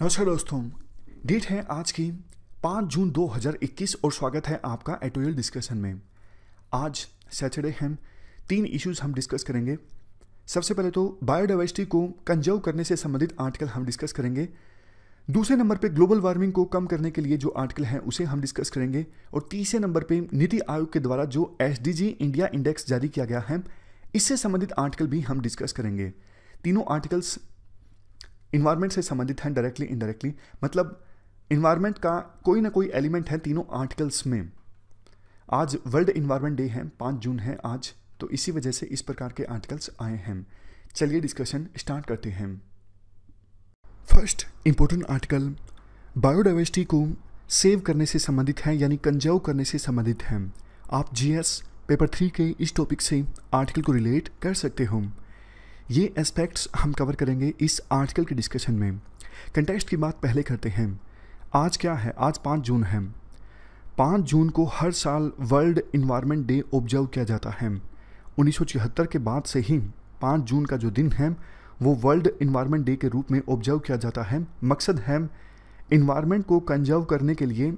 नमस्कार दोस्तों। डेट है आज की 5 जून 2021 और स्वागत है आपका एटोरियल डिस्कशन में। आज सैटरडे है, 3 इश्यूज हम डिस्कस करेंगे। सबसे पहले तो बायोडाइवर्सिटी को कंजर्व करने से संबंधित आर्टिकल हम डिस्कस करेंगे। दूसरे नंबर पे ग्लोबल वार्मिंग को कम करने के लिए जो आर्टिकल है उसे हम डिस्कस करेंगे। और तीसरे नंबर पे नीति आयोग के द्वारा जो SDG इंडिया इंडेक्स जारी किया गया है, इससे संबंधित आर्टिकल भी हम डिस्कस करेंगे। तीनों आर्टिकल्स इन्वायरमेंट से संबंधित हैं, डायरेक्टली इनडायरेक्टली, मतलब इन्वायरमेंट का कोई ना कोई एलिमेंट है तीनों आर्टिकल्स में। आज वर्ल्ड इन्वायरमेंट डे है, 5 जून है आज, तो इसी वजह से इस प्रकार के आर्टिकल्स आए हैं। चलिए डिस्कशन स्टार्ट करते हैं। फर्स्ट इंपॉर्टेंट आर्टिकल बायोडाइवर्सिटी को सेव करने से संबंधित है, यानी कंजर्व करने से संबंधित है। आप GS पेपर 3 के इस टॉपिक से आर्टिकल को रिलेट कर सकते हो। ये एस्पेक्ट्स हम कवर करेंगे इस आर्टिकल के डिस्कशन में। कंटेक्स्ट की बात पहले करते हैं। आज क्या है? आज 5 जून है। 5 जून को हर साल वर्ल्ड इन्वायरमेंट डे ऑब्जर्व किया जाता है। 1976 के बाद से ही 5 जून का जो दिन है वो वर्ल्ड इन्वायरमेंट डे के रूप में ऑब्जर्व किया जाता है। मकसद है इन्वायरमेंट को कंजर्व करने के लिए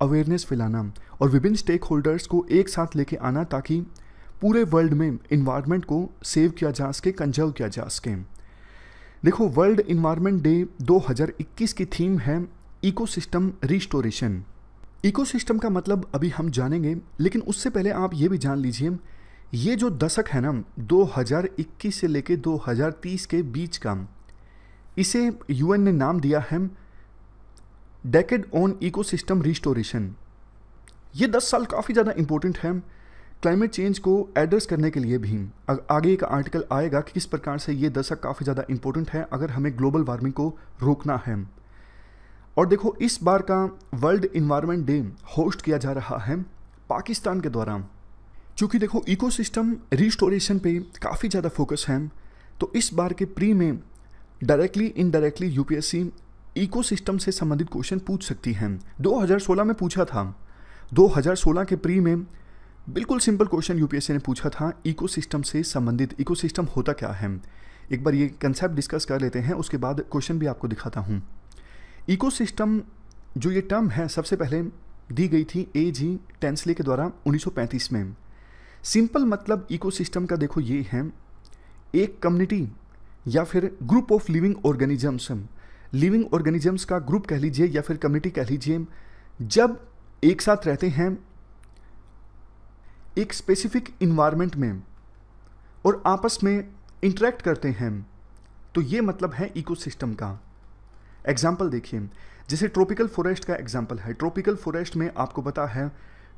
अवेयरनेस फैलाना और विभिन्न स्टेक होल्डर्स को एक साथ लेके आना, ताकि पूरे वर्ल्ड में इन्वायरमेंट को सेव किया जा सके, कंजर्व किया जा सके। देखो, वर्ल्ड इन्वायरमेंट डे 2021 की थीम है इकोसिस्टम रिस्टोरेशन। इकोसिस्टम का मतलब अभी हम जानेंगे, लेकिन उससे पहले आप ये भी जान लीजिए, ये जो दशक है ना 2021 से लेके 2030 के बीच का, इसे UN ने नाम दिया है डेकेड ऑन इकोसिस्टम रिस्टोरेशन। ये 10 साल काफ़ी ज़्यादा इंपॉर्टेंट है क्लाइमेट चेंज को एड्रेस करने के लिए भी। आगे एक आर्टिकल आएगा कि किस प्रकार से ये दशक काफ़ी ज़्यादा इंपॉर्टेंट है अगर हमें ग्लोबल वार्मिंग को रोकना है। और देखो, इस बार का वर्ल्ड इन्वायरमेंट डे होस्ट किया जा रहा है पाकिस्तान के द्वारा। क्योंकि देखो, इकोसिस्टम रिस्टोरेशन पे काफ़ी ज़्यादा फोकस है, तो इस बार के प्री में डायरेक्टली इनडायरेक्टली UPSC इकोसिस्टम से संबंधित क्वेश्चन पूछ सकती है। 2016 में पूछा था। 2016 के प्री में बिल्कुल सिंपल क्वेश्चन UPSC ने पूछा था इकोसिस्टम से संबंधित। इकोसिस्टम होता क्या है, एक बार ये कंसेप्ट डिस्कस कर लेते हैं, उसके बाद क्वेश्चन भी आपको दिखाता हूँ। इकोसिस्टम जो ये टर्म है सबसे पहले दी गई थी A.G. टेंसले के द्वारा 1935 में। सिंपल मतलब इकोसिस्टम का देखो ये है, एक कम्युनिटी या फिर group of living organisms. Living organisms का ग्रुप कह लीजिए या फिर कम्युनिटी कह लीजिए, जब एक साथ रहते हैं एक स्पेसिफिक इन्वायरमेंट में और आपस में इंटरेक्ट करते हैं, तो ये मतलब है इकोसिस्टम का। एग्जाम्पल देखिए, जैसे ट्रॉपिकल फॉरेस्ट का एग्जाम्पल है। ट्रॉपिकल फॉरेस्ट में आपको पता है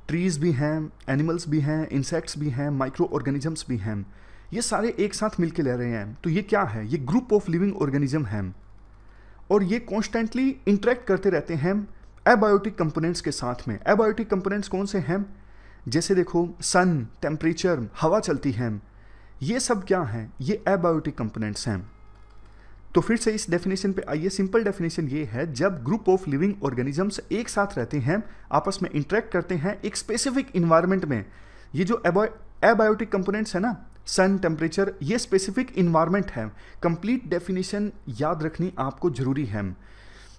ट्रीज भी हैं, एनिमल्स भी हैं, इंसेक्ट्स भी हैं, माइक्रो ऑर्गेनिजम्स भी हैं। ये सारे एक साथ मिलकर रह रहे हैं, तो ये क्या है? ये ग्रुप ऑफ लिविंग ऑर्गेनिज्म है और ये कॉन्स्टेंटली इंटरेक्ट करते रहते हैं एबायोटिक कंपोनेंट्स के साथ में। एबायोटिक कंपोनेंट्स कौन से हैं? जैसे देखो, सन, टेम्परेचर, हवा चलती है, ये सब क्या हैं? ये एबायोटिक कंपोनेंट्स हैं। तो फिर से इस डेफिनेशन पे आइए। सिंपल डेफिनेशन ये है, जब ग्रुप ऑफ लिविंग ऑर्गेनिजम्स एक साथ रहते हैं, आपस में इंटरेक्ट करते हैं एक स्पेसिफिक इन्वायरमेंट में। ये जो एबायोटिक कंपोनेंट्स है ना, सन, टेम्परेचर, ये स्पेसिफिक इन्वायरमेंट है। कंप्लीट डेफिनेशन याद रखनी आपको जरूरी है।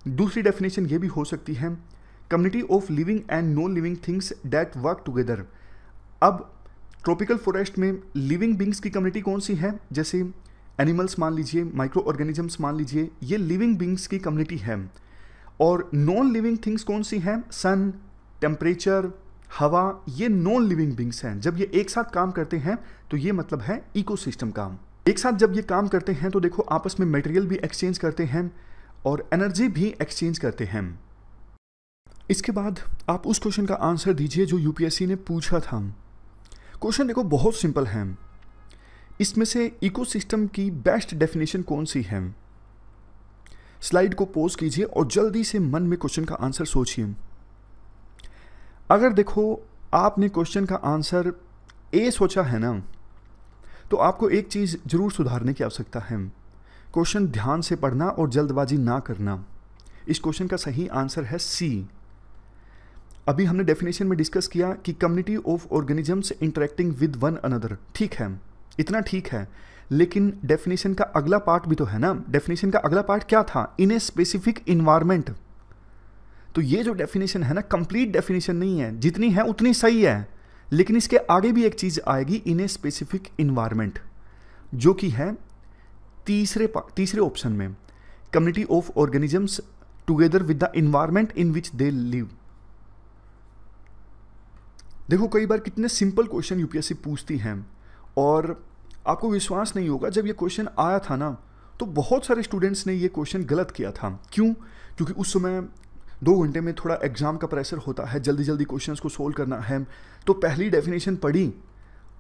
दूसरी डेफिनेशन ये भी हो सकती है, community of living and non living things that work together. अब ट्रॉपिकल फॉरेस्ट में लिविंग बींग्स की कम्युनिटी कौन सी है? जैसे एनिमल्स मान लीजिए, माइक्रो ऑर्गेनिजम्स मान लीजिए, ये लिविंग बींग्स की कम्युनिटी है। और नॉन लिविंग थिंग्स कौन सी हैं? सन, टेम्परेचर, हवा, ये नॉन लिविंग बींग्स हैं। जब ये एक साथ काम करते हैं तो ये मतलब है इकोसिस्टम का। एक साथ जब ये काम करते हैं तो देखो, आपस में मटेरियल भी एक्सचेंज करते हैं और एनर्जी भी एक्सचेंज करते हैं। इसके बाद आप उस क्वेश्चन का आंसर दीजिए जो UPSC ने पूछा था। क्वेश्चन देखो बहुत सिंपल है। इसमें से इकोसिस्टम की बेस्ट डेफिनेशन कौन सी है? स्लाइड को पॉज कीजिए और जल्दी से मन में क्वेश्चन का आंसर सोचिए। अगर देखो आपने क्वेश्चन का आंसर A सोचा है ना, तो आपको एक चीज़ जरूर सुधारने की आवश्यकता है। क्वेश्चन ध्यान से पढ़ना और जल्दबाजी ना करना। इस क्वेश्चन का सही आंसर है C। अभी हमने डेफिनेशन में डिस्कस किया कि community of organisms interacting with one another. ठीक है, इतना ठीक है, लेकिन डेफिनेशन का अगला पार्ट भी तो है ना। डेफिनेशन का अगला पार्ट क्या था? इन ए स्पेसिफिक इन्वायरमेंट। तो ये जो डेफिनेशन है ना, कंप्लीट डेफिनेशन नहीं है, जितनी है उतनी सही है, लेकिन इसके आगे भी एक चीज आएगी, इन ए स्पेसिफिक इन्वायरमेंट, जो कि है तीसरे ऑप्शन में, community of organisms together with the environment in which they live. देखो कई बार कितने सिंपल क्वेश्चन यूपीएससी पूछती हैं, और आपको विश्वास नहीं होगा, जब ये क्वेश्चन आया था ना तो बहुत सारे स्टूडेंट्स ने ये क्वेश्चन गलत किया था। क्यों? क्योंकि उस समय 2 घंटे में थोड़ा एग्जाम का प्रेशर होता है, जल्दी जल्दी क्वेश्चंस को सोल्व करना है, तो पहली डेफिनेशन पढ़ी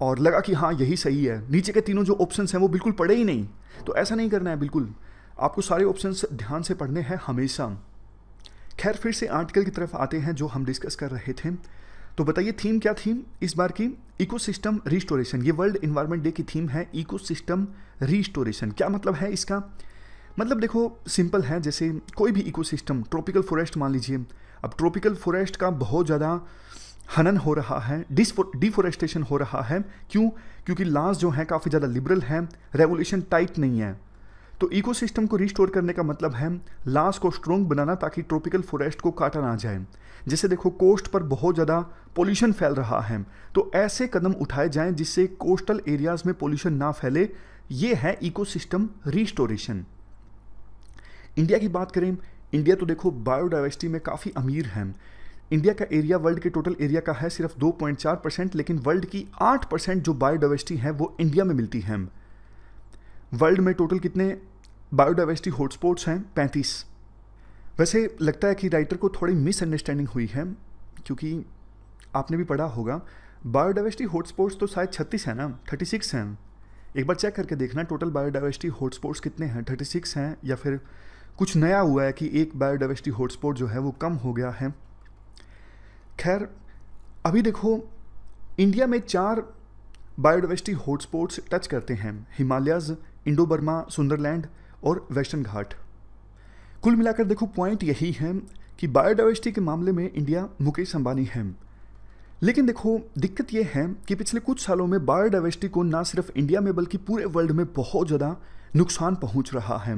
और लगा कि हाँ यही सही है, नीचे के तीनों जो ऑप्शंस हैं वो बिल्कुल पढ़े ही नहीं। तो ऐसा नहीं करना है, बिल्कुल आपको सारे ऑप्शंस ध्यान से पढ़ने हैं हमेशा। खैर फिर से आर्टिकल की तरफ आते हैं जो हम डिस्कस कर रहे थे। तो बताइए थीम क्या थी इस बार की? Ecosystem restoration. ये वर्ल्ड एनवायरनमेंट डे की थीम है इकोसिस्टम रिस्टोरेशन। क्या मतलब है इसका? मतलब देखो सिंपल है, जैसे कोई भी इकोसिस्टम, ट्रॉपिकल फॉरेस्ट मान लीजिए, अब ट्रॉपिकल फॉरेस्ट का बहुत ज़्यादा हनन हो रहा है, डिफॉरेस्टेशन हो रहा है। क्यों? क्योंकि लॉज जो है काफ़ी ज़्यादा लिबरल है, रेगुलेशन टाइट नहीं है। तो इकोसिस्टम को रिस्टोर करने का मतलब है लॉज को स्ट्रॉन्ग बनाना, ताकि ट्रॉपिकल फॉरेस्ट को काटा ना जाए। जैसे देखो कोस्ट पर बहुत ज़्यादा पोल्यूशन फैल रहा है, तो ऐसे कदम उठाए जाएं जिससे कोस्टल एरियाज में पोल्यूशन ना फैले। ये है इकोसिस्टम रिस्टोरेशन। इंडिया की बात करें, इंडिया तो देखो बायोडाइवर्सिटी में काफ़ी अमीर है। इंडिया का एरिया वर्ल्ड के टोटल एरिया का है सिर्फ 2.4%, लेकिन वर्ल्ड की 8% जो बायोडाइवर्सिटी है वो इंडिया में मिलती है। वर्ल्ड में टोटल कितने बायोडाइवर्सिटी हॉटस्पॉट्स हैं? 35। वैसे लगता है कि राइटर को थोड़ी मिसअंडरस्टैंडिंग हुई है, क्योंकि आपने भी पढ़ा होगा बायोडाइवर्सिटी हॉटस्पॉट्स तो शायद 36 है ना, 36 हैं। एक बार चेक करके देखना टोटल बायोडाइवर्सिटी हॉटस्पॉट्स कितने हैं, 36 हैं या फिर कुछ नया हुआ है कि एक बायोडाइवर्सिटी हॉटस्पॉट जो है वो कम हो गया है। खैर अभी देखो इंडिया में 4 बायोडाइवर्सिटी हॉटस्पॉट्स टच करते हैं, हिमालयज, इंडो बर्मा, सुंदरलैंड और वेस्टर्न घाट। कुल मिलाकर देखो पॉइंट यही है कि बायोडाइवर्सिटी के मामले में इंडिया मुकेश अंबानी है। लेकिन देखो दिक्कत यह है कि पिछले कुछ सालों में बायोडाइवर्सिटी को ना सिर्फ इंडिया में बल्कि पूरे वर्ल्ड में बहुत ज़्यादा नुकसान पहुंच रहा है।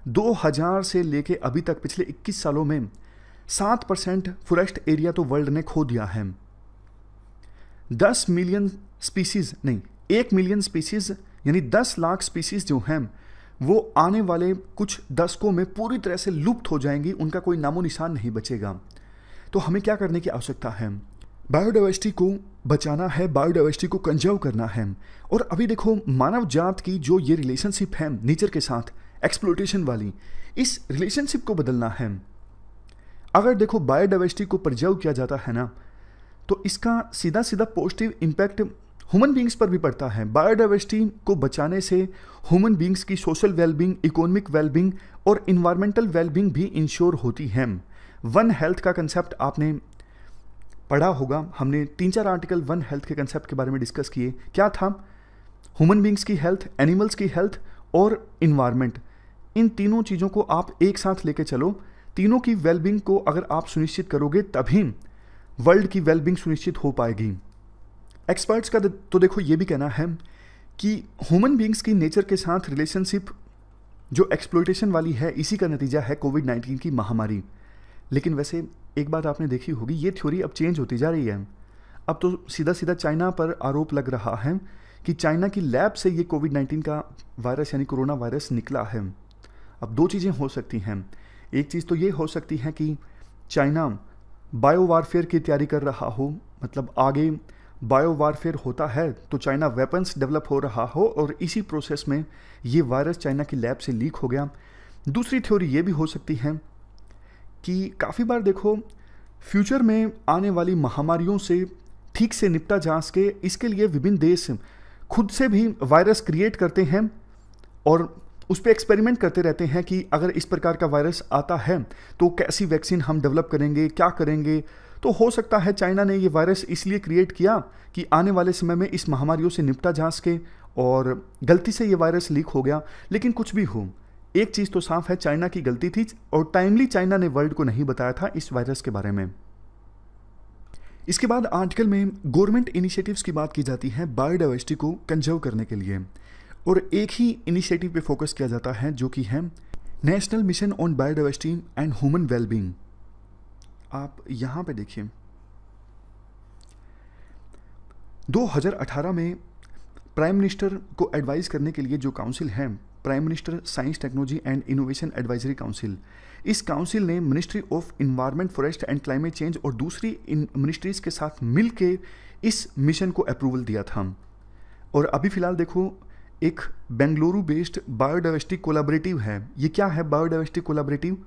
2000 से लेके अभी तक पिछले 21 सालों में 7% फॉरेस्ट एरिया तो वर्ल्ड ने खो दिया है। 10 मिलियन स्पीसीज नहीं, 1 मिलियन स्पीसीज यानी 10 लाख स्पीसीज जो हैं वो आने वाले कुछ दशकों में पूरी तरह से लुप्त हो जाएंगी, उनका कोई नामो निशान नहीं बचेगा। तो हमें क्या करने की आवश्यकता है? बायोडाइवर्सिटी को बचाना है, बायोडाइवर्सिटी को कंजर्व करना है। और अभी देखो मानव जात की जो ये रिलेशनशिप है नेचर के साथ, एक्सप्लॉयटेशन वाली, इस रिलेशनशिप को बदलना है। अगर देखो बायोडाइवर्सिटी को प्रिजर्व किया जाता है ना, तो इसका सीधा सीधा पॉजिटिव इम्पैक्ट ह्यूमन बींग्स पर भी पड़ता है। बायोडाइवर्सिटी को बचाने से ह्यूमन बींग्स की सोशल वेलबींग, इकोनॉमिक वेलबींग और इन्वायरमेंटल वेलबींग भी इंश्योर होती है। वन हेल्थ का कंसेप्ट आपने पढ़ा होगा, हमने 3-4 आर्टिकल वन हेल्थ के कंसेप्ट के बारे में डिस्कस किए। क्या था? ह्यूमन बींग्स की हेल्थ, एनिमल्स की हेल्थ और इन्वायरमेंट, इन तीनों चीज़ों को आप एक साथ लेके चलो। तीनों की वेलबींग को अगर आप सुनिश्चित करोगे तभी वर्ल्ड की वेलबींग सुनिश्चित हो पाएगी। एक्सपर्ट्स का तो देखो ये भी कहना है कि ह्यूमन बींग्स की नेचर के साथ रिलेशनशिप जो एक्सप्लॉयटेशन वाली है, इसी का नतीजा है कोविड-19 की महामारी। लेकिन वैसे एक बात आपने देखी होगी, ये थ्योरी अब चेंज होती जा रही है। अब तो सीधा सीधा चाइना पर आरोप लग रहा है कि चाइना की लैब से ये कोविड-19 का वायरस यानी कोरोना वायरस निकला है। अब 2 चीज़ें हो सकती हैं। एक चीज़ तो ये हो सकती है कि चाइना बायो वारफेयर की तैयारी कर रहा हो, मतलब आगे बायो वारफेयर होता है तो चाइना वेपन्स डेवलप हो रहा हो और इसी प्रोसेस में ये वायरस चाइना की लैब से लीक हो गया। दूसरी थ्योरी ये भी हो सकती है कि काफ़ी बार देखो फ्यूचर में आने वाली महामारियों से ठीक से निपटा जा सके, इसके लिए विभिन्न देश खुद से भी वायरस क्रिएट करते हैं और उस पर एक्सपेरिमेंट करते रहते हैं कि अगर इस प्रकार का वायरस आता है तो कैसी वैक्सीन हम डेवलप करेंगे, क्या करेंगे। तो हो सकता है चाइना ने ये वायरस इसलिए क्रिएट किया कि आने वाले समय में इस महामारियों से निपटा जा सके और गलती से ये वायरस लीक हो गया। लेकिन कुछ भी हो, एक चीज़ तो साफ है, चाइना की गलती थी और टाइमली चाइना ने वर्ल्ड को नहीं बताया था इस वायरस के बारे में। इसके बाद आर्टिकल में गवर्नमेंट इनिशिएटिव्स की बात की जाती है बायोडाइवर्सिटी को कंजर्व करने के लिए। और एक ही इनिशिएटिव पे फोकस किया जाता है जो कि है national mission on biodiversity and human wellbeing. आप यहाँ पे देखिए 2018 में प्राइम मिनिस्टर को एडवाइस करने के लिए जो काउंसिल है, prime minister science technology and innovation advisory council, इस काउंसिल ने ministry of environment, forest and climate change और दूसरी मिनिस्ट्रीज के साथ मिलके इस मिशन को अप्रूवल दिया था। और अभी फिलहाल देखो एक बेंगलुरु बेस्ड बायोडाइवर्सिटी कोलैबोरेटिव है। ये क्या है बायोडाइवर्सिटी कोलैबोरेटिव?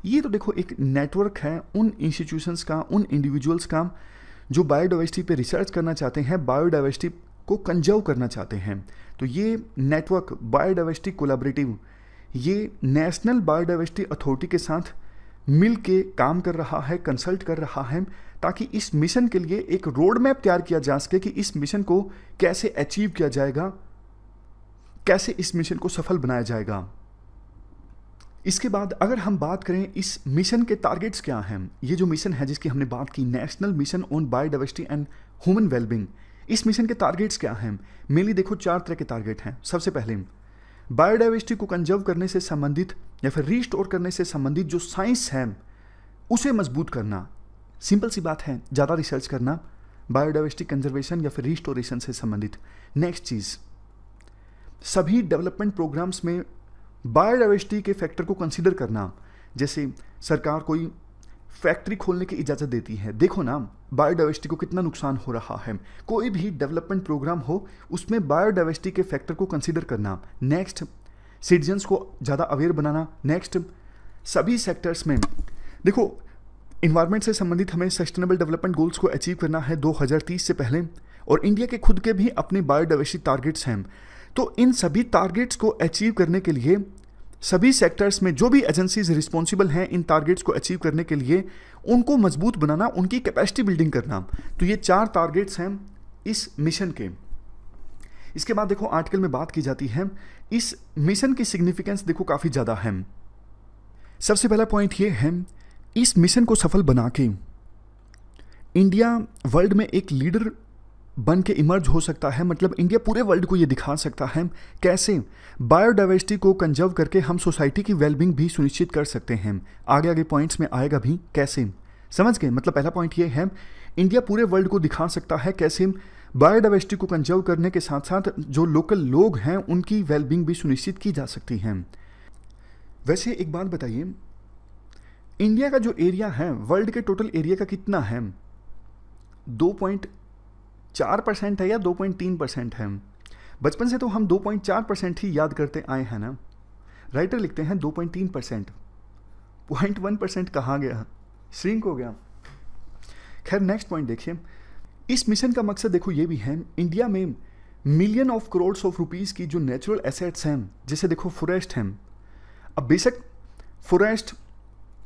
ये तो देखो एक नेटवर्क है उन इंस्टीट्यूशंस का, उन इंडिविजुअल्स का जो बायोडाइवर्सिटी पे रिसर्च करना चाहते हैं, बायोडाइवर्सिटी को कंजर्व करना चाहते हैं। तो ये नेटवर्क बायोडाइवर्सिटी कोलैबोरेटिव ये नेशनल बायोडाइवर्सिटी अथॉरिटी के साथ मिल के काम कर रहा है, कंसल्ट कर रहा है, ताकि इस मिशन के लिए एक रोड मैप तैयार किया जा सके कि इस मिशन को कैसे अचीव किया जाएगा, कैसे इस मिशन को सफल बनाया जाएगा। इसके बाद अगर हम बात करें इस मिशन के टारगेट्स क्या हैं, ये जो मिशन है जिसकी हमने बात की, national mission on biodiversity and human wellbeing, इस मिशन के टारगेट्स क्या हैं? मेनली देखो 4 तरह के टारगेट हैं। सबसे पहले बायोडाइवर्सिटी को कंजर्व करने से संबंधित या फिर रीस्टोर करने से संबंधित जो साइंस है उसे मजबूत करना। सिंपल सी बात है, ज़्यादा रिसर्च करना बायोडाइवर्सिटी कंजर्वेशन या फिर रीस्टोरेशन से संबंधित। नेक्स्ट चीज़, सभी डेवलपमेंट प्रोग्राम्स में बायोडाइवर्सिटी के फैक्टर को कंसीडर करना। जैसे सरकार कोई फैक्ट्री खोलने की इजाज़त देती है, देखो ना बायोडाइवर्सिटी को कितना नुकसान हो रहा है। कोई भी डेवलपमेंट प्रोग्राम हो उसमें बायोडाइवर्सिटी के फैक्टर को कंसीडर करना। नेक्स्ट, सिटीजन्स को ज़्यादा अवेयर बनाना। नेक्स्ट, सभी सेक्टर्स में देखो इन्वायरमेंट से संबंधित हमें सस्टेनेबल डेवलपमेंट गोल्स को अचीव करना है 2030 से पहले, और इंडिया के खुद के भी अपने बायोडाइवर्सिटी टारगेट्स हैं। तो इन सभी टारगेट्स को अचीव करने के लिए सभी सेक्टर्स में जो भी एजेंसीज रिस्पॉन्सिबल हैं इन टारगेट्स को अचीव करने के लिए, उनको मजबूत बनाना, उनकी कैपेसिटी बिल्डिंग करना। तो ये 4 टारगेट्स हैं इस मिशन के। इसके बाद देखो आर्टिकल में बात की जाती है इस मिशन की सिग्निफिकेंस देखो काफ़ी ज़्यादा है। सबसे पहला पॉइंट ये है, इस मिशन को सफल बना के इंडिया वर्ल्ड में एक लीडर बन के इमर्ज हो सकता है। मतलब इंडिया पूरे वर्ल्ड को ये दिखा सकता है कैसे बायोडाइवर्सिटी को कंजर्व करके हम सोसाइटी की वेलबींग भी सुनिश्चित कर सकते हैं। आगे आगे पॉइंट्स में आएगा भी कैसे, समझ गए? मतलब पहला पॉइंट ये है, इंडिया पूरे वर्ल्ड को दिखा सकता है कैसे बायोडाइवर्सिटी को कंजर्व करने के साथ साथ जो लोकल लोग हैं उनकी वेलबींग भी सुनिश्चित की जा सकती है। वैसे एक बात बताइए, इंडिया का जो एरिया है वर्ल्ड के टोटल एरिया का कितना है? 2.4% है या 2.3% है? बचपन से तो हम 2.4% ही याद करते आए हैं ना। राइटर लिखते हैं 2.3%, 0.1% कहाँ गया, श्रिंक हो गया। खैर नेक्स्ट पॉइंट देखिए, इस मिशन का मकसद देखो ये भी है, इंडिया में million of crores of rupees की जो नेचुरल एसेट्स हैं, जैसे देखो फॉरेस्ट हैं। अब बेशक फॉरेस्ट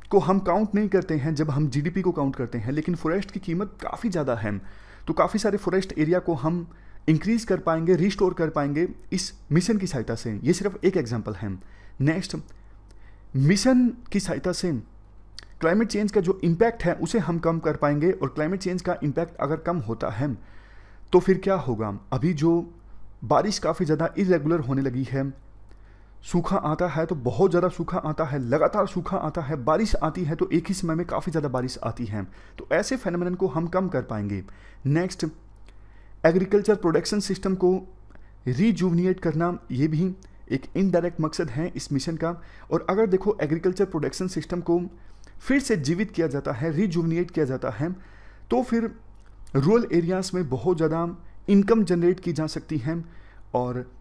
को हम काउंट नहीं करते हैं जब हम जीडीपी को काउंट करते हैं, लेकिन फॉरेस्ट की कीमत काफ़ी ज़्यादा है। तो काफ़ी सारे फॉरेस्ट एरिया को हम इंक्रीज कर पाएंगे, रिस्टोर कर पाएंगे इस मिशन की सहायता से। ये सिर्फ एक एग्जांपल है। नेक्स्ट, मिशन की सहायता से क्लाइमेट चेंज का जो इम्पैक्ट है उसे हम कम कर पाएंगे, और क्लाइमेट चेंज का इम्पैक्ट अगर कम होता है तो फिर क्या होगा? अभी जो बारिश काफ़ी ज़्यादा इरेगुलर होने लगी है, सूखा आता है तो बहुत ज़्यादा सूखा आता है, लगातार सूखा आता है, बारिश आती है तो एक ही समय में काफ़ी ज़्यादा बारिश आती है, तो ऐसे फेनोमेनन को हम कम कर पाएंगे। नेक्स्ट, एग्रीकल्चर प्रोडक्शन सिस्टम को रीजुवनेट करना, ये भी एक इनडायरेक्ट मकसद है इस मिशन का। और अगर देखो एग्रीकल्चर प्रोडक्शन सिस्टम को फिर से जीवित किया जाता है, रीजुवनेट किया जाता है, तो फिर रूरल एरियाज़ में बहुत ज़्यादा इनकम जनरेट की जा सकती है और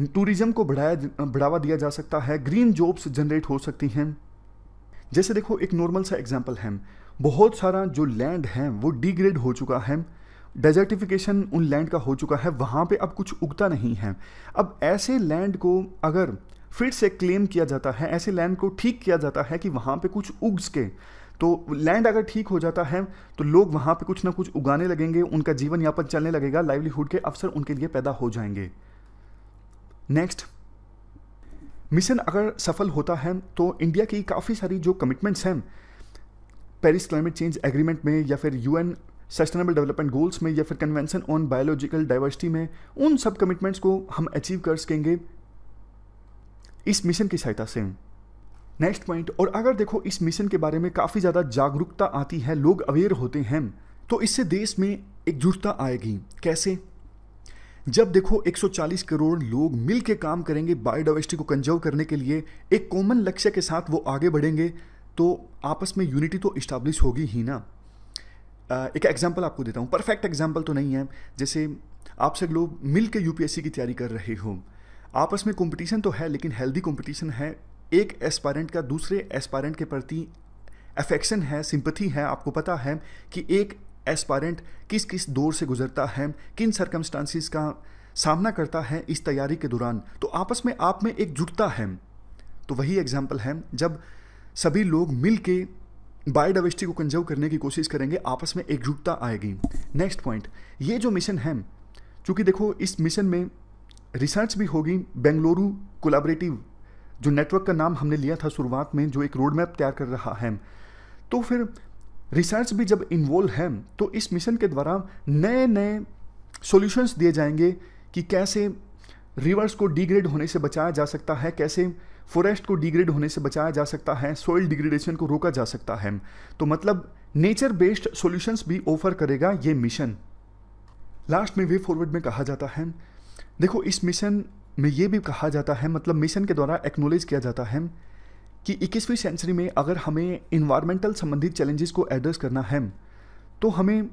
टूरिज्म को बढ़ावा दिया जा सकता है, ग्रीन जॉब्स जनरेट हो सकती हैं। जैसे देखो एक नॉर्मल सा एग्जांपल है, बहुत सारा जो लैंड है वो डिग्रेड हो चुका है, डेजर्टिफिकेशन उन लैंड का हो चुका है, वहाँ पे अब कुछ उगता नहीं है। अब ऐसे लैंड को अगर फिर से क्लेम किया जाता है, ऐसे लैंड को ठीक किया जाता है कि वहाँ पे कुछ उग सके, तो लैंड अगर ठीक हो जाता है तो लोग वहाँ पे कुछ ना कुछ उगाने लगेंगे, उनका जीवन यापन चलने लगेगा, लाइवलीहुड के अवसर उनके लिए पैदा हो जाएंगे। नेक्स्ट, मिशन अगर सफल होता है तो इंडिया की काफ़ी सारी जो कमिटमेंट्स हैं पेरिस क्लाइमेट चेंज एग्रीमेंट में या फिर यूएन सस्टेनेबल डेवलपमेंट गोल्स में या फिर कन्वेंशन ऑन बायोलॉजिकल डाइवर्सिटी में, उन सब कमिटमेंट्स को हम अचीव कर सकेंगे इस मिशन की सहायता से। नेक्स्ट पॉइंट, और अगर देखो इस मिशन के बारे में काफ़ी ज़्यादा जागरूकता आती है, लोग अवेयर होते हैं, तो इससे देश में एकजुटता आएगी। कैसे? जब देखो 140 करोड़ लोग मिल के काम करेंगे बायोडाइवर्सिटी को कंजर्व करने के लिए, एक कॉमन लक्ष्य के साथ वो आगे बढ़ेंगे, तो आपस में यूनिटी तो इस्टेब्लिश होगी ही ना। एक एग्जांपल आपको देता हूँ, परफेक्ट एग्जांपल तो नहीं है, जैसे आपसे लोग मिल के यूपीएससी की तैयारी कर रहे हो, आपस में कंपटीशन तो है लेकिन हेल्दी कंपटीशन है, एक एस्पायरेंट का दूसरे एस्पायरेंट के प्रति अफेक्शन है, सिंपैथी है, आपको पता है कि एक एस्पायरेंट किस किस दौर से गुजरता है, किन सर्कमस्टांसिस का सामना करता है इस तैयारी के दौरान, तो आपस में आप में एक जुटता है। तो वही एग्जाम्पल है, जब सभी लोग मिल के बायोडाइवर्सिटी को कंजर्व करने की कोशिश करेंगे, आपस में एकजुटता आएगी। नेक्स्ट पॉइंट, ये जो मिशन है, चूँकि देखो इस मिशन में रिसर्च भी होगी, बेंगलुरु कोलैबोरेटिव जो नेटवर्क का नाम हमने लिया था शुरुआत में, जो एक रोड मैप तैयार कर रहा है, तो फिर रिसर्च भी जब इन्वॉल्व है तो इस मिशन के द्वारा नए नए सॉल्यूशंस दिए जाएंगे कि कैसे रिवर्स को डिग्रेड होने से बचाया जा सकता है, कैसे फॉरेस्ट को डिग्रेड होने से बचाया जा सकता है, सॉइल डिग्रेडेशन को रोका जा सकता है। तो मतलब नेचर बेस्ड सॉल्यूशंस भी ऑफर करेगा ये मिशन। लास्ट में वे फॉरवर्ड में कहा जाता है, देखो इस मिशन में ये भी कहा जाता है, मतलब मिशन के द्वारा एक्नॉलेज किया जाता है कि 21वीं सेंचुरी में अगर हमें इन्वायरमेंटल संबंधित चैलेंजेस को एड्रेस करना है तो हमें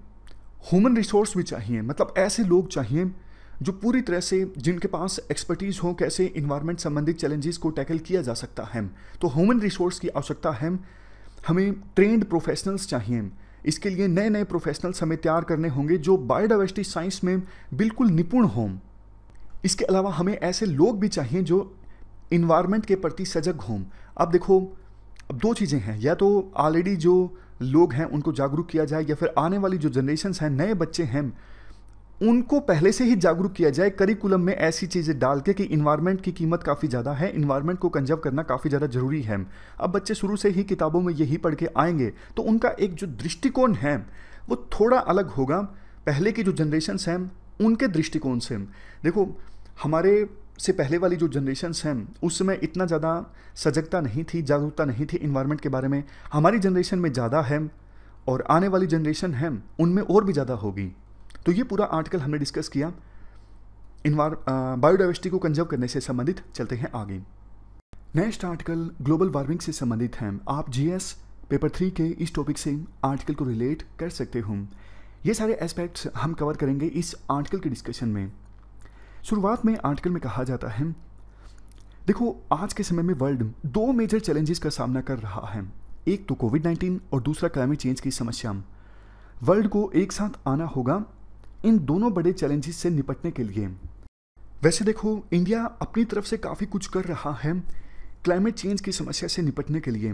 ह्यूमन रिसोर्स भी चाहिए, मतलब ऐसे लोग चाहिए जो पूरी तरह से जिनके पास एक्सपर्टीज़ हो कैसे इन्वायरमेंट संबंधित चैलेंजेस को टैकल किया जा सकता है। तो ह्यूमन रिसोर्स की आवश्यकता है, हमें ट्रेंड प्रोफेशनल्स चाहिए, इसके लिए नए नए प्रोफेशनल्स हमें तैयार करने होंगे जो बायोडाइवर्सिटी साइंस में बिल्कुल निपुण हों। इसके अलावा हमें ऐसे लोग भी चाहिए जो इन्वायरमेंट के प्रति सजग हों। अब देखो, अब दो चीज़ें हैं, या तो ऑलरेडी जो लोग हैं उनको जागरूक किया जाए, या फिर आने वाली जो जनरेशन्स हैं, नए बच्चे हैं, उनको पहले से ही जागरूक किया जाए करिकुलम में ऐसी चीज़ें डाल के कि इन्वायरमेंट की कीमत काफ़ी ज़्यादा है, इन्वायरमेंट को कंजर्व करना काफ़ी ज़्यादा ज़रूरी है। अब बच्चे शुरू से ही किताबों में यही पढ़ के आएंगे तो उनका एक जो दृष्टिकोण है वो थोड़ा अलग होगा पहले की जो जनरेशन्स हैं उनके दृष्टिकोण से। देखो हमारे से पहले वाली जो जनरेशन्स हैं उस समय इतना ज़्यादा सजगता नहीं थी, जागरूकता नहीं थी इन्वायरमेंट के बारे में, हमारी जनरेशन में ज़्यादा है और आने वाली जनरेशन है उनमें और भी ज़्यादा होगी। तो ये पूरा आर्टिकल हमने डिस्कस किया बायोडाइवर्सिटी को कंजर्व करने से संबंधित। चलते हैं आगे। नेक्स्ट आर्टिकल ग्लोबल वार्मिंग से संबंधित है। आप जीएस पेपर 3 के इस टॉपिक से आर्टिकल को रिलेट कर सकते हो। ये सारे एस्पेक्ट्स हम कवर करेंगे इस आर्टिकल के डिस्कशन में। शुरुआत में आर्टिकल में कहा जाता है, देखो आज के समय में वर्ल्ड दो मेजर चैलेंजेस का सामना कर रहा है, एक तो कोविड-19 और दूसरा क्लाइमेट चेंज की समस्या। वर्ल्ड को एक साथ आना होगा इन दोनों बड़े चैलेंजेस से निपटने के लिए। वैसे देखो इंडिया अपनी तरफ से काफ़ी कुछ कर रहा है क्लाइमेट चेंज की समस्या से निपटने के लिए।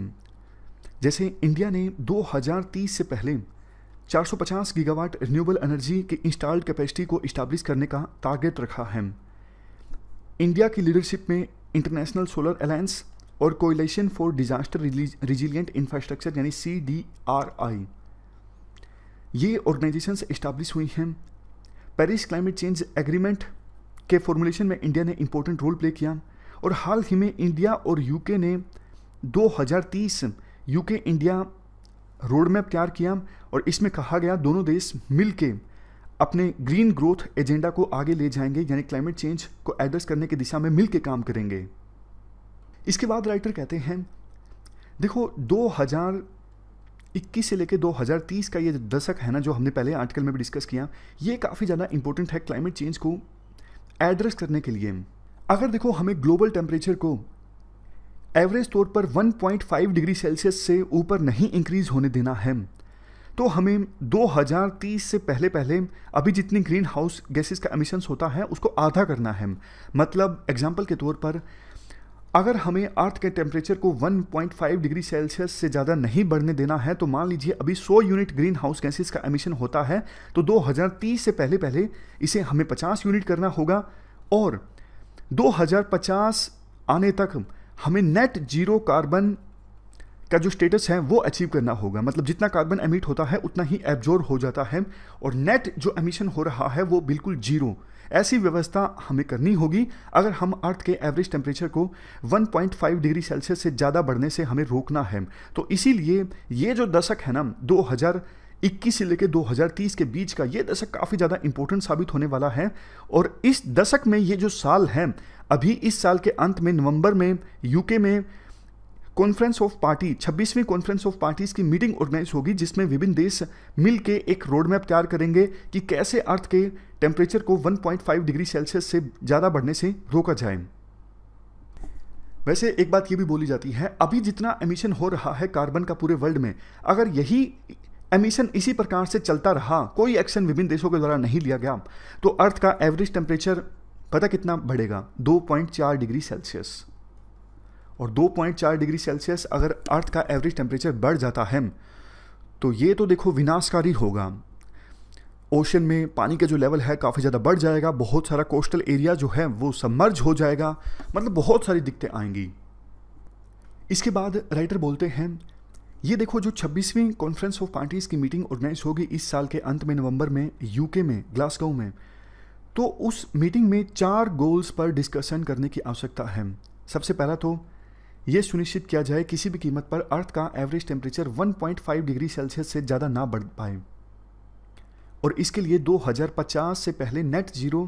जैसे इंडिया ने 2030 से पहले 450 गीगावाट रिन्यूएबल एनर्जी की इंस्टॉल्ड कैपेसिटी को इस्टेब्लिश करने का टारगेट रखा है। इंडिया की लीडरशिप में इंटरनेशनल सोलर अलायंस और coalition for disaster resilient infrastructure यानी CDRI ये ऑर्गेनाइजेशंस इस्टेब्लिश हुई हैं। पेरिस क्लाइमेट चेंज एग्रीमेंट के फॉर्मुलेशन में इंडिया ने इंपॉर्टेंट रोल प्ले किया और हाल ही में इंडिया और यूके ने 2030 यूके इंडिया रोड मैप तैयार किया और इसमें कहा गया दोनों देश मिलके अपने ग्रीन ग्रोथ एजेंडा को आगे ले जाएंगे, यानी क्लाइमेट चेंज को एड्रेस करने की दिशा में मिलके काम करेंगे। इसके बाद राइटर कहते हैं, देखो 2021 से लेकर 2030 का ये दशक है ना, जो हमने पहले आर्टिकल में भी डिस्कस किया, ये काफ़ी ज़्यादा इंपॉर्टेंट है क्लाइमेट चेंज को एड्रेस करने के लिए। अगर देखो हमें ग्लोबल टेम्परेचर को एवरेज तौर पर 1.5 डिग्री सेल्सियस से ऊपर नहीं इंक्रीज होने देना है तो हमें 2030 से पहले अभी जितनी ग्रीन हाउस गैसेस का एमिशंस होता है उसको आधा करना है। मतलब एग्जांपल के तौर पर अगर हमें अर्थ के टेम्परेचर को 1.5 डिग्री सेल्सियस से ज़्यादा नहीं बढ़ने देना है तो मान लीजिए अभी 100 यूनिट ग्रीन हाउस गैसेस का एमिशन होता है तो 2030 से पहले इसे हमें 50 यूनिट करना होगा और 2050 आने तक हमें नेट जीरो कार्बन का जो स्टेटस है वो अचीव करना होगा। मतलब जितना कार्बन एमिट होता है उतना ही एब्जॉर्ब हो जाता है और नेट जो एमिशन हो रहा है वो बिल्कुल जीरो। ऐसी व्यवस्था हमें करनी होगी अगर हम अर्थ के एवरेज टेम्परेचर को 1.5 डिग्री सेल्सियस से ज़्यादा बढ़ने से हमें रोकना है। तो इसीलिए ये जो दशक है ना 2021 से लेकर 2030 के बीच का, ये दशक काफ़ी ज़्यादा इंपॉर्टेंट साबित होने वाला है। और इस दशक में ये जो साल है, अभी इस साल के अंत में नवंबर में यूके में कॉन्फ्रेंस ऑफ पार्टी 26वीं कॉन्फ्रेंस ऑफ पार्टीज की मीटिंग ऑर्गेनाइज होगी, जिसमें विभिन्न देश मिल के एक रोड मैप तैयार करेंगे कि कैसे अर्थ के टेम्परेचर को 1.5 डिग्री सेल्सियस से ज़्यादा बढ़ने से रोका जाए। वैसे एक बात ये भी बोली जाती है, अभी जितना एमिशन हो रहा है कार्बन का पूरे वर्ल्ड में, अगर यही एमिशन इसी प्रकार से चलता रहा, कोई एक्शन विभिन्न देशों के द्वारा नहीं लिया गया, तो अर्थ का एवरेज टेम्परेचर पता कितना बढ़ेगा? 2.4 डिग्री सेल्सियस। और 2.4 डिग्री सेल्सियस अगर अर्थ का एवरेज टेम्परेचर बढ़ जाता है तो ये तो देखो विनाशकारी होगा। ओशन में पानी का जो लेवल है काफ़ी ज़्यादा बढ़ जाएगा, बहुत सारा कोस्टल एरिया जो है वो सबमर्ज हो जाएगा, मतलब बहुत सारी दिक्कतें आएंगी। इसके बाद राइटर बोलते हैं, ये देखो जो 26वीं कॉन्फ्रेंस ऑफ पार्टीज़ की मीटिंग ऑर्गेनाइज होगी इस साल के अंत में नवंबर में यूके में ग्लासगो में, तो उस मीटिंग में 4 गोल्स पर डिस्कशन करने की आवश्यकता है। सबसे पहला तो ये सुनिश्चित किया जाए किसी भी कीमत पर अर्थ का एवरेज टेम्परेचर 1.5 डिग्री सेल्सियस से ज़्यादा ना बढ़ पाए, और इसके लिए 2050 से पहले net zero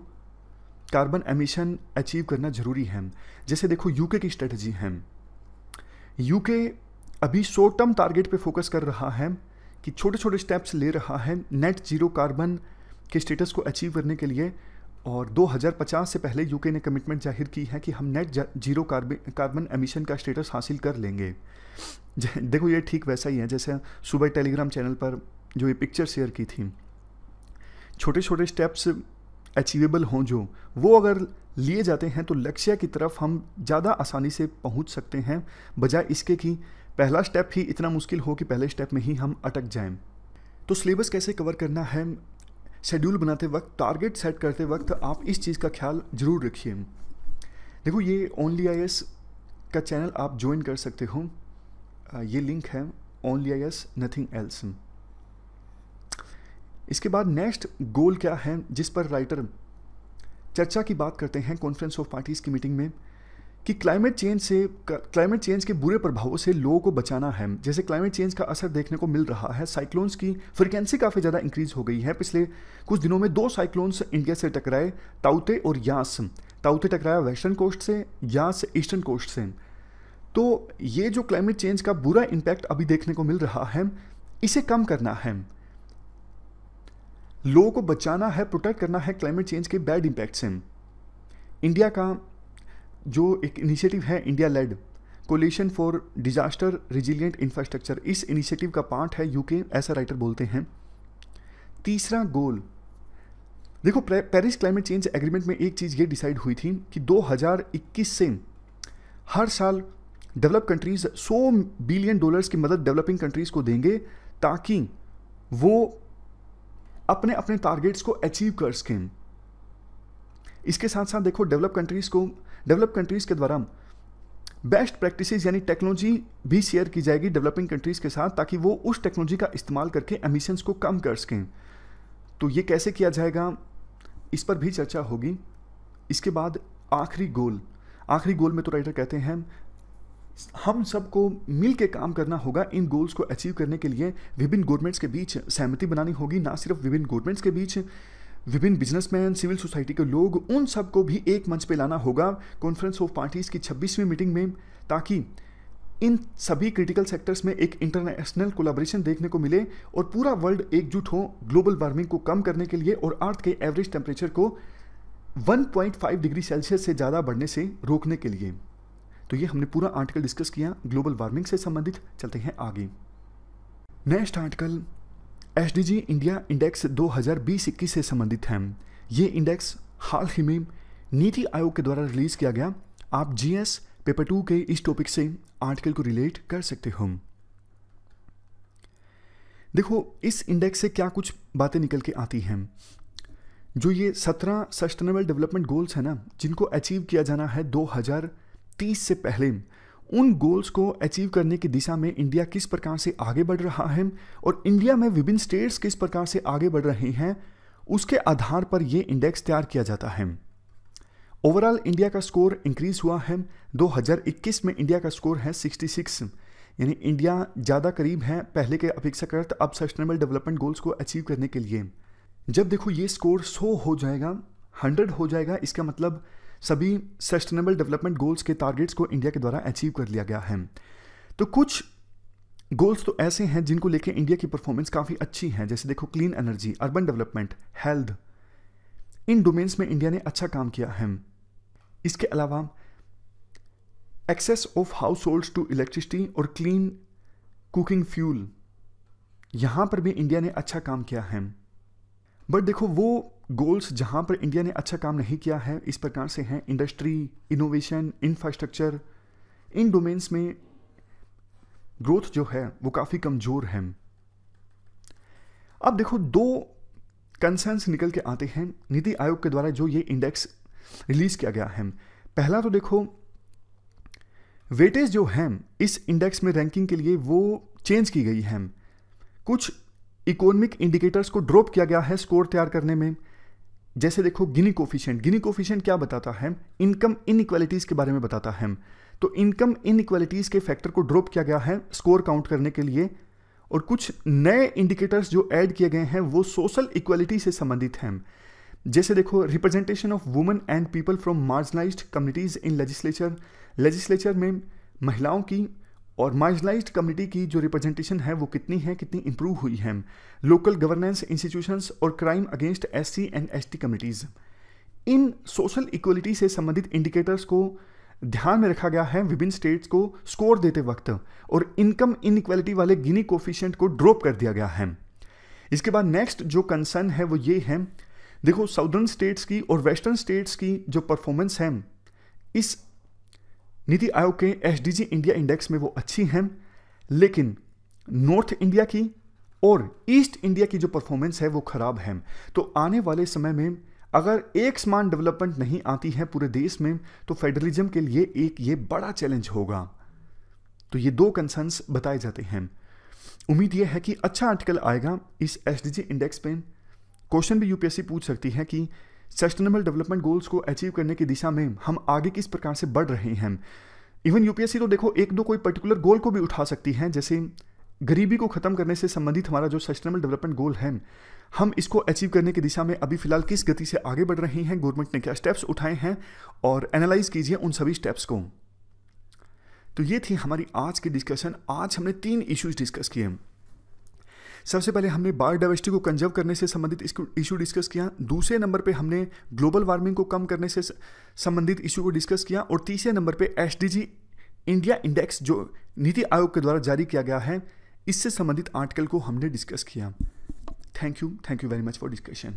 carbon emission achieve करना जरूरी है। जैसे देखो यूके की स्ट्रेटजी है, यूके अभी शॉर्ट टर्म टारगेट पे फोकस कर रहा है कि छोटे छोटे स्टेप्स ले रहा है नेट जीरो कार्बन के स्टेटस को अचीव करने के लिए, और 2050 से पहले यूके ने कमिटमेंट जाहिर की है कि हम नेट जीरो कार्बन एमिशन का स्टेटस हासिल कर लेंगे। देखो ये ठीक वैसा ही है जैसे सुबह टेलीग्राम चैनल पर जो ये पिक्चर शेयर की थी, छोटे छोटे स्टेप्स अचीवेबल हों जो, वो अगर लिए जाते हैं तो लक्ष्य की तरफ हम ज़्यादा आसानी से पहुंच सकते हैं, बजाय इसके कि पहला स्टेप ही इतना मुश्किल हो कि पहले स्टेप में ही हम अटक जाएं। तो सिलेबस कैसे कवर करना है, शेड्यूल बनाते वक्त, टारगेट सेट करते वक्त आप इस चीज़ का ख्याल जरूर रखिए। देखो ये ओनली IAS का चैनल आप ज्वाइन कर सकते हो, ये लिंक है ओनली IAS नथिंग एल्स। इसके बाद नेक्स्ट गोल क्या है जिस पर राइटर चर्चा की बात करते हैं कॉन्फ्रेंस ऑफ पार्टीज़ की मीटिंग में, कि क्लाइमेट चेंज के बुरे प्रभावों से लोगों को बचाना है। जैसे क्लाइमेट चेंज का असर देखने को मिल रहा है, साइक्लोन्स की फ्रिक्वेंसी काफ़ी ज़्यादा इंक्रीज हो गई है। पिछले कुछ दिनों में 2 साइक्लोन्स इंडिया से टकराए, ताउते और यास। ताउते टकराया वेस्टर्न कोस्ट से, यास ईस्टर्न कोस्ट से। तो ये जो क्लाइमेट चेंज का बुरा इम्पैक्ट अभी देखने को मिल रहा है, इसे कम करना है, लोगों को बचाना है, प्रोटेक्ट करना है क्लाइमेट चेंज के बैड इम्पैक्ट से। इंडिया का जो एक इनिशिएटिव है India led coalition for disaster resilient infrastructure, इस इनिशिएटिव का पार्ट है यूके, ऐसा राइटर बोलते हैं। तीसरा गोल, देखो पेरिस क्लाइमेट चेंज एग्रीमेंट में एक चीज़ ये डिसाइड हुई थी कि 2021 से हर साल डेवलप कंट्रीज $100 बिलियन की मदद डेवलपिंग कंट्रीज को देंगे ताकि वो अपने अपने टारगेट्स को अचीव कर सकें। इसके साथ साथ देखो डेवलप कंट्रीज़ के द्वारा बेस्ट प्रैक्टिसेस यानी टेक्नोलॉजी भी शेयर की जाएगी डेवलपिंग कंट्रीज़ के साथ, ताकि वो उस टेक्नोलॉजी का इस्तेमाल करके एमिशंस को कम कर सकें। तो ये कैसे किया जाएगा, इस पर भी चर्चा होगी। इसके बाद आखिरी गोल में तो राइटर कहते हैं हम सबको मिल के काम करना होगा। इन गोल्स को अचीव करने के लिए विभिन्न गवर्नमेंट्स के बीच सहमति बनानी होगी, ना सिर्फ विभिन्न गवर्नमेंट्स के बीच, विभिन्न बिजनेसमैन, सिविल सोसाइटी के लोग, उन सबको भी एक मंच पे लाना होगा कॉन्फ्रेंस ऑफ पार्टीज़ की 26वीं मीटिंग में, ताकि इन सभी क्रिटिकल सेक्टर्स में एक इंटरनेशनल कोलैबोरेशन देखने को मिले और पूरा वर्ल्ड एकजुट हो ग्लोबल वार्मिंग को कम करने के लिए और अर्थ के एवरेज टेम्परेचर को 1.5 डिग्री सेल्सियस से ज़्यादा बढ़ने से रोकने के लिए। तो ये हमने पूरा आर्टिकल डिस्कस किया ग्लोबल वार्मिंग से संबंधित। चलते हैं आगे। Next article SDG India index 2020-21 से संबंधित है। ये इंडेक्स हाल ही में नीति आयोग के द्वारा रिलीज किया गया। आप GS पेपर 2 के इस टॉपिक से आर्टिकल को रिलेट कर सकते हो। देखो इस इंडेक्स से क्या कुछ बातें निकल के आती हैं। जो ये 17 सस्टेनेबल डेवलपमेंट गोल्स है ना, जिनको अचीव किया जाना है 2030 से पहले, उन गोल्स को अचीव करने की दिशा में इंडिया किस प्रकार से आगे बढ़ रहा है और इंडिया में विभिन्न स्टेट्स किस प्रकार से आगे बढ़ रही हैं, उसके आधार पर यह इंडेक्स तैयार किया जाता है। ओवरऑल इंडिया का स्कोर इंक्रीज हुआ है। 2021 में इंडिया का स्कोर है 66, यानी इंडिया ज़्यादा करीब है पहले के अपेक्षाकृत अब सस्टेनेबल डेवलपमेंट गोल्स को अचीव करने के लिए। जब देखो ये स्कोर 100 हो जाएगा, 100 हो जाएगा, इसका मतलब सभी सस्टेनेबल डेवलपमेंट गोल्स के टारगेट्स को इंडिया के द्वारा अचीव कर लिया गया है। तो कुछ गोल्स तो ऐसे हैं जिनको लेके इंडिया की परफॉर्मेंस काफ़ी अच्छी है, जैसे देखो clean energy, urban development, health, इन डोमेन्स में इंडिया ने अच्छा काम किया है। इसके अलावा access of households to electricity और क्लीन कुकिंग फ्यूल, यहाँ पर भी इंडिया ने अच्छा काम किया है। बट देखो वो गोल्स जहाँ पर इंडिया ने अच्छा काम नहीं किया है इस प्रकार से हैं इंडस्ट्री, इनोवेशन, इंफ्रास्ट्रक्चर, इन डोमेन्स में ग्रोथ जो है वो काफ़ी कमज़ोर है। अब देखो दो कंसर्न्स निकल के आते हैं नीति आयोग के द्वारा जो ये इंडेक्स रिलीज किया गया है। पहला तो देखो वेटेज जो है इस इंडेक्स में रैंकिंग के लिए वो चेंज की गई है। कुछ इकोनॉमिक इंडिकेटर्स को ड्रॉप किया गया है स्कोर तैयार करने में। जैसे देखो गिनी कोफिशिएंट क्या बताता है, इनकम इनइक्वालिटीज़ के बारे में बताता है। तो इनकम इनइक्वालिटीज़ के फैक्टर को ड्रॉप किया गया है स्कोर काउंट करने के लिए। और कुछ नए इंडिकेटर्स जो ऐड किए गए हैं वो सोशल इक्वालिटी से संबंधित हैं। जैसे देखो representation of women and people from marginalised communities in legislature में महिलाओं की और मार्जिनलाइज्ड कम्युनिटी की जो रिप्रेजेंटेशन है वो कितनी इंप्रूव हुई है। लोकल गवर्नेंस इंस्टीट्यूशंस और crime against SC and ST communities, in social equality से संबंधित इंडिकेटर्स को ध्यान में रखा गया है विभिन्न स्टेट्स को स्कोर देते वक्त, और इनकम इनइक्वालिटी वाले गिनी कोफिशिएंट को ड्रॉप कर दिया गया है। इसके बाद नेक्स्ट जो कंसर्न है वो ये है, देखो साउदर्न स्टेट्स की और वेस्टर्न स्टेट्स की जो परफॉर्मेंस है इस नीति आयोग के एसडीजी इंडिया इंडेक्स में वो अच्छी हैं, लेकिन नॉर्थ इंडिया की और ईस्ट इंडिया की जो परफॉर्मेंस है वो खराब है। तो आने वाले समय में अगर एक समान डेवलपमेंट नहीं आती है पूरे देश में तो फेडरलिज्म के लिए एक ये बड़ा चैलेंज होगा। तो ये दो कंसर्न्स बताए जाते हैं। उम्मीद ये है कि अच्छा आर्टिकल आएगा इस एसडीजी इंडेक्स पे। क्वेश्चन भी यूपीएससी पूछ सकती है कि सस्टेनेबल डेवलपमेंट गोल्स को अचीव करने की दिशा में हम आगे किस प्रकार से बढ़ रहे हैं। इवन यूपीएससी तो देखो एक दो कोई पर्टिकुलर गोल को भी उठा सकती है, जैसे गरीबी को खत्म करने से संबंधित हमारा जो सस्टेनेबल डेवलपमेंट गोल है हम इसको अचीव करने की दिशा में अभी फिलहाल किस गति से आगे बढ़ रही हैं, गवर्नमेंट ने क्या स्टेप्स उठाए हैं, और एनालाइज कीजिए उन सभी स्टेप्स को। तो ये थी हमारी आज की डिस्कशन। आज हमने 3 इश्यूज डिस्कस किए। सबसे पहले हमने बायोडाइवर्सिटी को कंजर्व करने से संबंधित इशू डिस्कस किया। दूसरे नंबर पे हमने ग्लोबल वार्मिंग को कम करने से संबंधित इशू को डिस्कस किया। और तीसरे नंबर पे एसडीजी इंडिया इंडेक्स जो नीति आयोग के द्वारा जारी किया गया है इससे संबंधित आर्टिकल को हमने डिस्कस किया। Thank you very much for discussion.